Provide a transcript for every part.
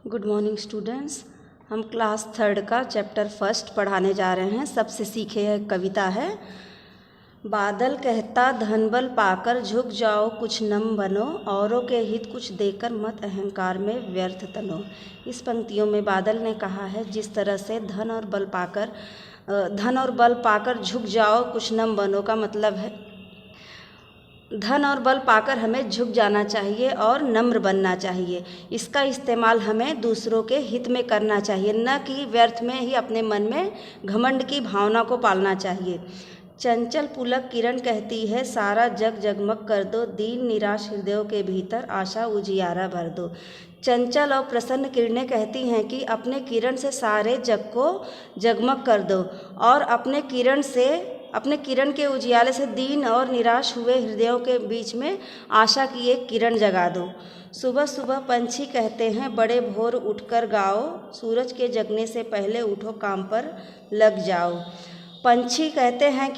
Good morning students. हम class 3 का chapter 1 पढ़ाने जा रहे हैं। सबसे सीखे है कविता है। बादल कहता धन बल पाकर झुक जाओ कुछ नम बनो, औरों के हित कुछ देकर मत अहंकार में व्यर्थ तनो। इस पंक्तियों में बादल ने कहा है जिस तरह से धन और बल पाकर झुक जाओ कुछ नम बनो का मतलब है धन और बल पाकर हमें झुक जाना चाहिए और नम्र बनना चाहिए। इसका इस्तेमाल हमें दूसरों के हित में करना चाहिए, न कि व्यर्थ में ही अपने मन में घमंड की भावना को पालना चाहिए। चंचल पुलक किरण कहती है सारा जग जगमग कर दो, दीन निराश हृदयों के भीतर आशा उजियारा भर दो। चंचल और प्रसन्न किरणें कहती हैं कि अपने किरण से सारे जग को जगमग कर दो और अपने किरण के उजियाले से दीन और निराश हुए हृदयों के बीच में आशा की एक किरण जगा दो। सुबह सुबह पंछी कहते हैं बड़े भोर उठकर गाओ, सूरज के जगने से पहले उठो काम पर लग जाओ। पंछी कहते हैं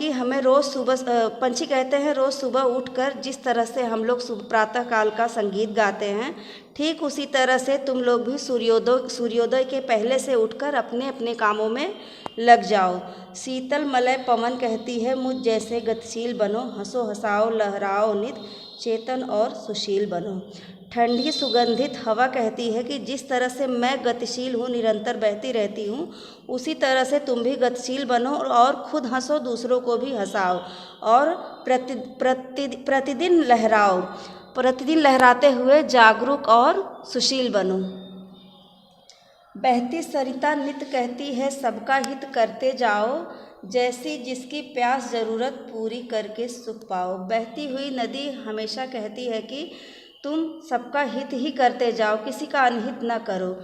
रोज़ सुबह उठकर जिस तरह से हम लोग प्रातः काल का संगीत गाते हैं, ठीक उसी तरह से तुम लोग भी सूर्योदय के पहले से उठकर अपने अपने कामों में लग जाओ। शीतल मलय पवन कहती है मुझ जैसे गतिशील बनो, हंसो हंसाओ लहराओ नित, चेतन और सुशील बनो। ठंडी सुगंधित हवा कहती है कि जिस तरह से मैं गतिशील हूँ, निरंतर बहती रहती हूँ, उसी तरह से तुम भी गतिशील बनो और खुद हंसो, दूसरों को भी हंसाओ और प्रतिदिन लहराते हुए जागरूक और सुशील बनो। बहती सरिता नित कहती है सबका हित करते जाओ, जैसी जिसकी प्यास ज़रूरत पूरी करके सुख पाओ। बहती हुई नदी हमेशा कहती है कि तुम सबका हित ही करते जाओ, किसी का अनहित न करो।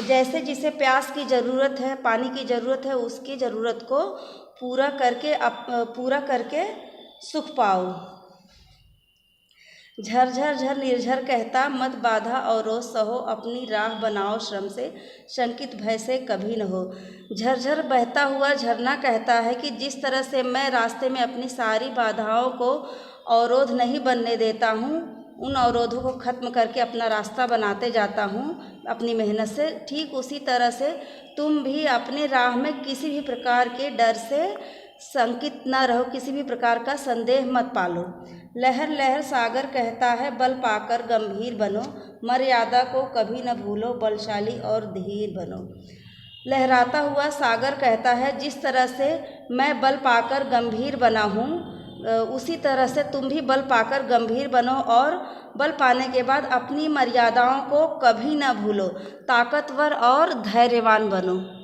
जैसे जिसे प्यास की ज़रूरत है, पानी की ज़रूरत है, उसकी ज़रूरत को पूरा करके सुख पाओ। झरझर झर निर्झर कहता मत बाधा और रोज सहो, अपनी राह बनाओ श्रम से, शंकित भय से कभी न हो। झरझर बहता हुआ झरना कहता है कि जिस तरह से मैं रास्ते में अपनी सारी बाधाओं को अवरोध नहीं बनने देता हूँ, उन अवरोधों को ख़त्म करके अपना रास्ता बनाते जाता हूँ अपनी मेहनत से, ठीक उसी तरह से तुम भी अपने राह में किसी भी प्रकार के डर से शंकित न रहो, किसी भी प्रकार का संदेह मत पालो। लहर लहर सागर कहता है बल पाकर गंभीर बनो, मर्यादा को कभी न भूलो, बलशाली और धीर बनो। लहराता हुआ सागर कहता है जिस तरह से मैं बल पाकर गंभीर बना हूँ, उसी तरह से तुम भी बल पाकर गंभीर बनो और बल पाने के बाद अपनी मर्यादाओं को कभी न भूलो, ताकतवर और धैर्यवान बनो।